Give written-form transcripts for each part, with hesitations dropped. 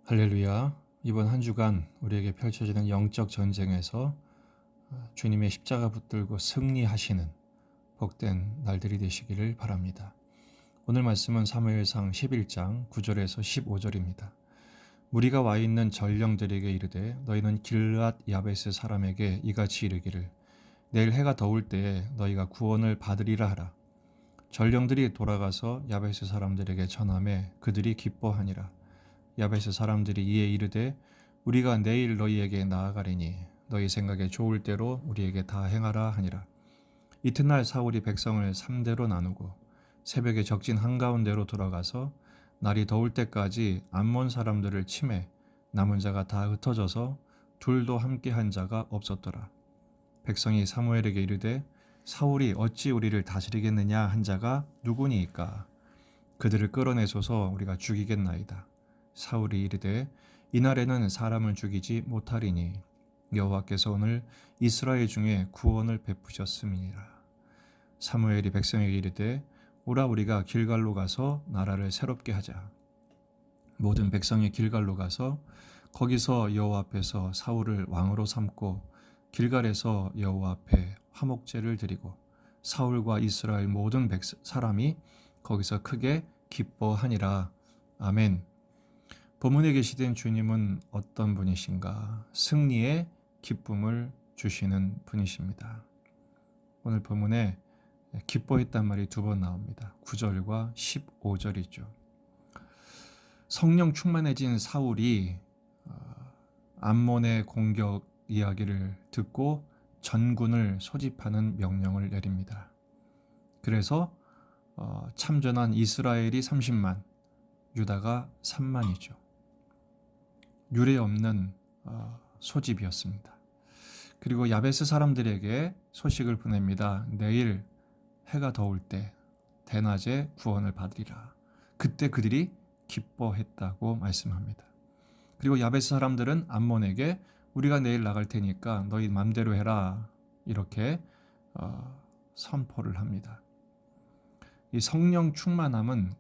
할렐루야. 이번 한 주간 우리에게 펼쳐지는 영적 전쟁에서 주님의 십자가 붙들고 승리하시는 복된 날들이 되시기를 바랍니다. 오늘 말씀은 사무엘상 11장 9절에서 15절입니다. 무리가 와 있는 전령들에게 이르되 너희는 길앗 야베스 사람에게 이같이 이르기를 내일 해가 더울 때에 너희가 구원을 받으리라 하라. 전령들이 돌아가서 야베스 사람들에게 전하매 그들이 기뻐하니라. 야베스 사람들이 이에 이르되 우리가 내일 너희에게 나아가리니 너희 생각에 좋을 대로 우리에게 다 행하라 하니라. 이튿날 사울이 백성을 3대로 나누고 새벽에 적진 한가운데로 돌아가서 날이 더울 때까지 암몬 사람들을 치매 남은 자가 다 흩어져서 둘도 함께 한 자가 없었더라. 백성이 사무엘에게 이르되 사울이 어찌 우리를 다스리겠느냐 한 자가 누구니이까? 그들을 끌어내소서 우리가 죽이겠나이다. 사울이 이르되 이날에는 사람을 죽이지 못하리니 여호와께서 오늘 이스라엘 중에 구원을 베푸셨음이니라. 사무엘이 백성에게 이르되 오라 우리가 길갈로 가서 나라를 새롭게 하자. 모든 백성이 길갈로 가서 거기서 여호와 앞에서 사울을 왕으로 삼고 길갈에서 여호와 앞에 화목제를 드리고 사울과 이스라엘 모든 사람이 거기서 크게 기뻐하니라. 아멘. 본문에 계시된 주님은 어떤 분이신가? 승리의 기쁨을 주시는 분이십니다. 오늘 본문에 기뻐했단 말이 두 번 나옵니다. 9절과 15절이죠. 성령 충만해진 사울이 암몬의 공격 이야기를 듣고 전군을 소집하는 명령을 내립니다. 그래서 참전한 이스라엘이 30만, 유다가 3만이죠. 유례 없는 소집이었습니다. 그리고 야베스 사람들에게 소식을 보냅니다. 내일 해가 더울 때 대낮에 구원을 받으리라. 그때 그들이 기뻐했다고 말씀합니다. 그리고 야베스 사람들은 암몬에게 우리가 내일 나갈 테니까 너희 맘대로 해라 이렇게 선포를 합니다. 이 성령 충만함은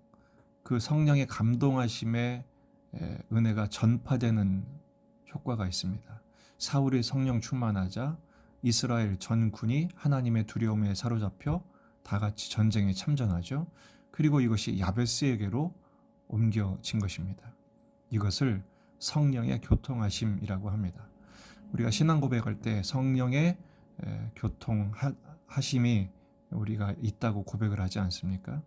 그 성령의 감동하심에 은혜가 전파되는 효과가 있습니다. 사울이 성령 충만하자 이스라엘 전군이 하나님의 두려움에 사로잡혀 다 같이 전쟁에 참전하죠. 그리고 이것이 야베스에게로 옮겨진 것입니다. 이것을 성령의 교통하심이라고 합니다. 우리가 신앙 고백할 때 성령의 교통하심이 우리가 있다고 고백을 하지 않습니까?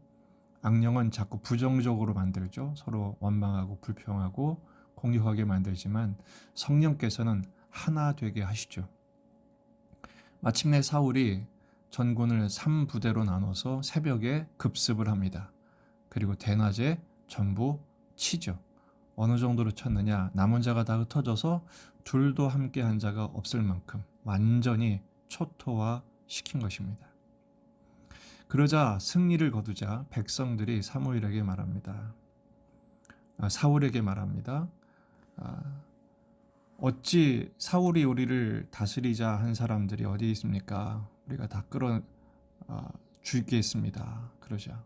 악령은 자꾸 부정적으로 만들죠. 서로 원망하고 불평하고 공격하게 만들지만 성령께서는 하나 되게 하시죠. 마침내 사울이 전군을 3부대로 나눠서 새벽에 급습을 합니다. 그리고 대낮에 전부 치죠. 어느 정도로 쳤느냐? 남은 자가 다 흩어져서 둘도 함께 한 자가 없을 만큼 완전히 초토화시킨 것입니다. 그러자 승리를 거두자 백성들이 사무엘에게 말합니다. 사울에게 말합니다. 어찌 사울이 우리를 다스리자 한 사람들이 어디 있습니까? 우리가 다 끌어 죽이겠습니다. 그러자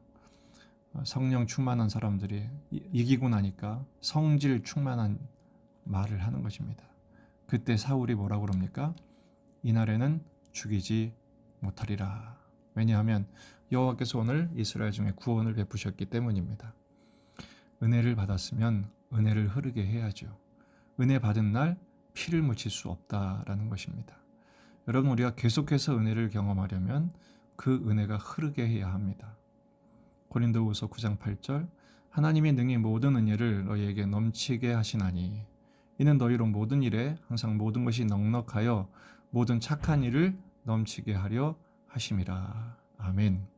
성령 충만한 사람들이 이기고 나니까 성질 충만한 말을 하는 것입니다. 그때 사울이 뭐라고 그럽니까? 이날에는 죽이지 못하리라. 왜냐하면 여호와께서 오늘 이스라엘 중에 구원을 베푸셨기 때문입니다. 은혜를 받았으면 은혜를 흐르게 해야죠. 은혜 받은 날 피를 묻힐 수 없다라는 것입니다. 여러분, 우리가 계속해서 은혜를 경험하려면 그 은혜가 흐르게 해야 합니다. 고린도후서 9장 8절 하나님이 능히 모든 은혜를 너희에게 넘치게 하시나니 이는 너희로 모든 일에 항상 모든 것이 넉넉하여 모든 착한 일을 넘치게 하려 하심이라. 아멘.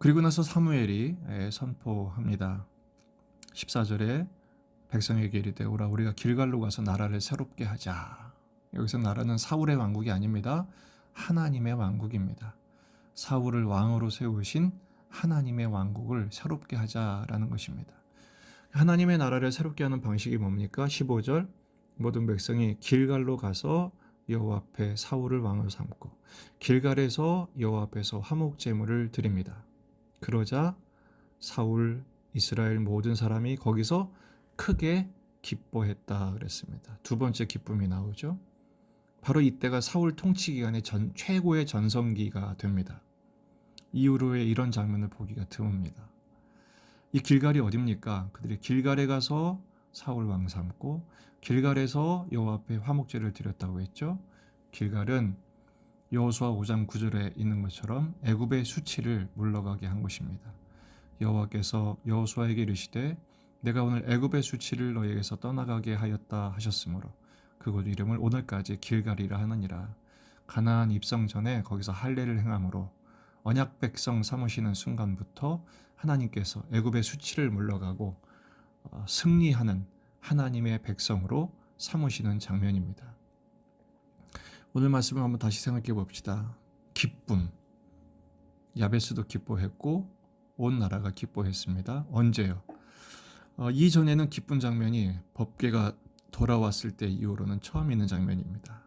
그리고 나서 사무엘이 선포합니다. 14절에 백성에게 이르되 오라 우리가 길갈로 가서 나라를 새롭게 하자. 여기서 나라는 사울의 왕국이 아닙니다. 하나님의 왕국입니다. 사울을 왕으로 세우신 하나님의 왕국을 새롭게 하자라는 것입니다. 하나님의 나라를 새롭게 하는 방식이 뭡니까? 15절 모든 백성이 길갈로 가서 여호와 앞에 사울을 왕으로 삼고 길갈에서 여호와 앞에서 화목 제물을 드립니다. 그러자 사울 이스라엘 모든 사람이 거기서 크게 기뻐했다 그랬습니다. 두 번째 기쁨이 나오죠. 바로 이때가 사울 통치 기간의 최고의 전성기가 됩니다. 이후로의 이런 장면을 보기가 드뭅니다. 이 길갈이 어딥니까? 그들이 길갈에 가서 사울 왕 삼고 길갈에서 여호와 앞에 화목제를 드렸다고 했죠. 길갈은 여호수아 5장 9절에 있는 것처럼 애굽의 수치를 물러가게 한 곳입니다. 여호와께서 여호수아에게 이르시되 내가 오늘 애굽의 수치를 너희에게서 떠나가게 하였다 하셨으므로 그곳 이름을 오늘까지 길갈이라 하느니라. 가나안 입성 전에 거기서 할례를 행함으로 언약 백성 삼으시는 순간부터 하나님께서 애굽의 수치를 물러가고 승리하는 하나님의 백성으로 삼으시는 장면입니다. 오늘 말씀을 한번 다시 생각해 봅시다. 기쁨. 야베스도 기뻐했고 온 나라가 기뻐했습니다. 언제요? 이전에는 기쁜 장면이 법궤가 돌아왔을 때 이후로는 처음 있는 장면입니다.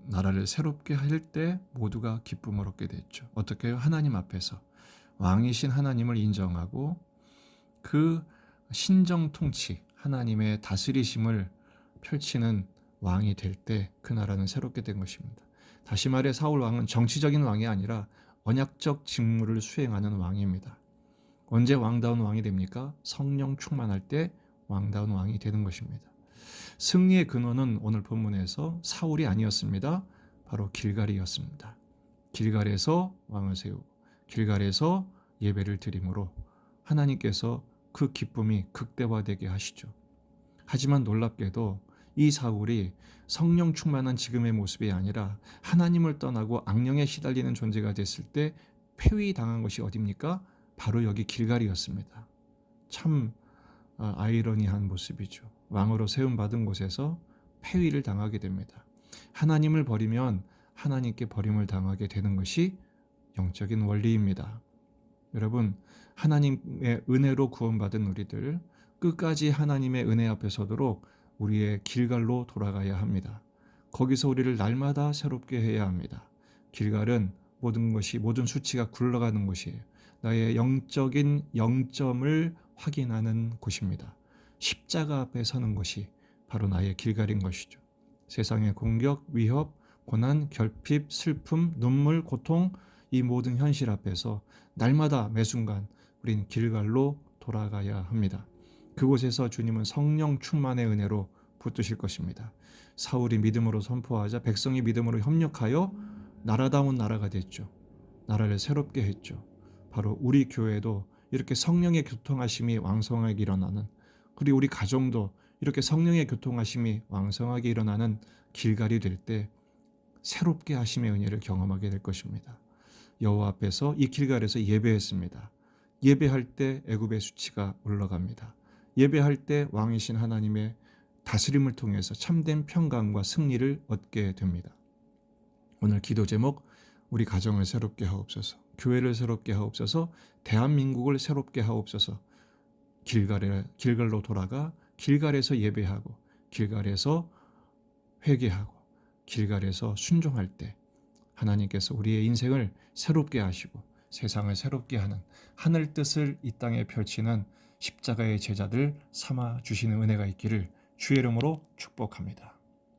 나라를 새롭게 할 때 모두가 기쁨을 얻게 됐죠. 어떻게 해요? 하나님 앞에서 왕이신 하나님을 인정하고 그 신정 통치, 하나님의 다스리심을 펼치는 왕이 될 때 그 나라는 새롭게 된 것입니다. 다시 말해 사울 왕은 정치적인 왕이 아니라 언약적 직무를 수행하는 왕입니다. 언제 왕다운 왕이 됩니까? 성령 충만할 때 왕다운 왕이 되는 것입니다. 승리의 근원은 오늘 본문에서 사울이 아니었습니다. 바로 길갈이었습니다. 길갈에서 왕을 세우고 길갈에서 예배를 드림으로 하나님께서 그 기쁨이 극대화되게 하시죠. 하지만 놀랍게도 이 사울이 성령 충만한 지금의 모습이 아니라 하나님을 떠나고 악령에 시달리는 존재가 됐을 때 폐위당한 것이 어디입니까? 바로 여기 길갈이었습니다. 참 아이러니한 모습이죠. 왕으로 세움받은 곳에서 폐위를 당하게 됩니다. 하나님을 버리면 하나님께 버림을 당하게 되는 것이 영적인 원리입니다. 여러분, 하나님의 은혜로 구원받은 우리들 끝까지 하나님의 은혜 앞에 서도록 우리의 길갈로 돌아가야 합니다. 거기서 우리를 날마다 새롭게 해야 합니다. 길갈은 모든 수치가 굴러가는 곳이에요. 나의 영적인 영점을 확인하는 곳입니다. 십자가 앞에 서는 것이 바로 나의 길갈인 것이죠. 세상의 공격, 위협, 고난, 결핍, 슬픔, 눈물, 고통 이 모든 현실 앞에서 날마다 매순간 우린 길갈로 돌아가야 합니다. 그곳에서 주님은 성령 충만의 은혜로 붙드실 것입니다. 사울이 믿음으로 선포하자 백성이 믿음으로 협력하여 나라다운 나라가 됐죠. 나라를 새롭게 했죠. 바로 우리 교회도 이렇게 성령의 교통하심이 왕성하게 일어나는, 그리고 우리 가정도 이렇게 성령의 교통하심이 왕성하게 일어나는 길갈이 될 때 새롭게 하심의 은혜를 경험하게 될 것입니다. 여호와 앞에서 이 길갈에서 예배했습니다. 예배할 때 애굽의 수치가 올라갑니다. 예배할 때 왕이신 하나님의 다스림을 통해서 참된 평강과 승리를 얻게 됩니다. 오늘 기도 제목, 우리 가정을 새롭게 하옵소서, 교회를 새롭게 하옵소서, 대한민국을 새롭게 하옵소서. 길갈로 돌아가 길갈에서 예배하고 길갈에서 회개하고 길갈에서 순종할 때 하나님께서 우리의 인생을 새롭게 하시고 세상을 새롭게 하는 하늘 뜻을 이 땅에 펼치는 십자가의 제자들 삼아 주시는 은혜가 있기를 주의 이름으로 축복합니다.